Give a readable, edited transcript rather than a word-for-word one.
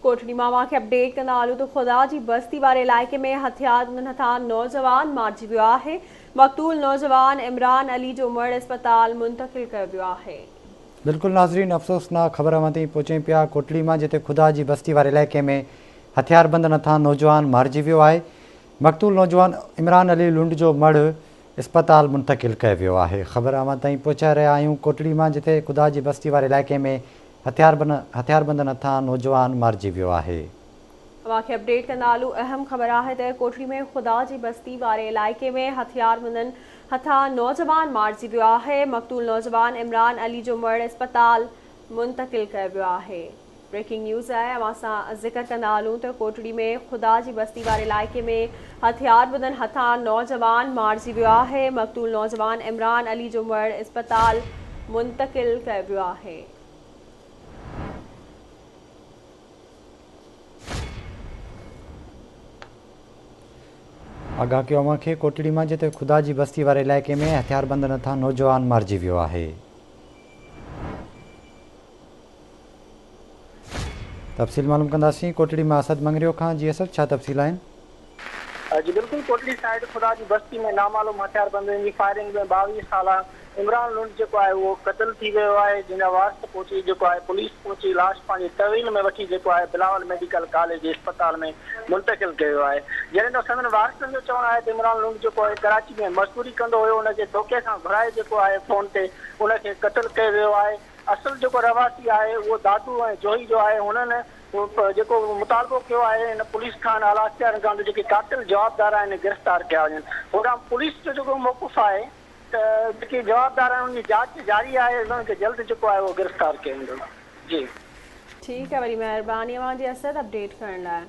कोटड़ी मामा के अपडेट कंदा आहियूं तो खुदा जी बस्ती वारे इलाइक़े में हथियारबंद हथां नौजवान मारिजी वियो आहे। मक़तूल नौजवान इमरान अली जो मर्द अस्पताल मुंतकिल कयो वियो आहे। बिल्कुल नाज़रीन, अफ़सोसनाक ख़बर ताईं पहुचे पिया कोटड़ी में, जिते खुदा जी बस्ती वारे इलाइक़े में हथियारबंद हथां नौजवान मारिजी वियो आहे। मक़तूल नौजवान इमरान अली लुंड जो मर्द अस्पताल मुंतकिल कयो वियो आहे। ख़बर ताईं पहुचाए रहिया आहियूं कोटड़ी में, जिते खुदा जी बस्ती वारे इलाइक़े में हथियारबंद हथां नौजवान मारिजी वियो आहे। अवांखे अपडेट कंदा आहियूं। अहम ख़बर आहे त कोटड़ी में खुदा जी बस्ती वारे इलाइक़े में हथियारबंदनि हथां नौजवान मारिजी वियो आहे। मक़तूल नौजवान इमरान अली जो मर्द अस्पताल मुंतकिल कयो वियो आहे। ब्रेकिंग न्यूज़ आहे, अवां सां ज़िक्र कंदा आहियूं त कोटड़ी में खुदा जी बस्ती वारे इलाइक़े में हथियारबंदनि हथां नौजवान मारिजी वियो आहे। मक़तूल नौजवान इमरान अली जो मर्द अस्पताल मुंतकिल कयो वियो आहे। आगाह कयो अव्हांखे कोटड़ी में, जिते खुदा जी बस्ती वारे इलाइक़े में हथियारबंद हथां नौजवान मारिजी वियो आहे। तफ़सील मालूम कंदासीं कोटड़ी में असद मंगरियो खां। जी असद, छा तफ़सील आहिनि? जी बिल्कुल, कोटड़ी साइड खुदा जी बस्ती में नामालूम हथियारबंदनि जी फायरिंग में 22 साला इमरान लुंड जो है वो क़त्ल थी वियो आहे। जिन वारस पहुची जो है पुलिस पहुची लाश पंहिंजी तहवील में वठी जो है बिलावल मेडिकल कॉलेज अस्पताल में मुंतकिल कयो आहे। जॾहिं त संदन वारसनि जो चवणु आहे त इमरान लुंड जो है कराची में मज़दूरी कंदो हुयो, उनखे धोखे सां घुराए जो है फोन ते उनखे क़त्ल कयो वियो आहे। असल जो रवासी है वो दादू ऐं जोही जो है उन्होंने जो मुतालबो किया है इन पुलिस खां आला अख्तियार खां जो कातिल जवाबदार आहिनि गिरफ़्तार किया वञनि। होॾां पुलिस जो मौक़ुफ़ है तो जवाबदार आहिनि उनकी जांच जारी है, उनखे जल्द जो है वो गिरफ़्तार किया वेंदो। जी ठीक है, वरी मेहरबानी अवां जी असद अपडेट करण लाइ।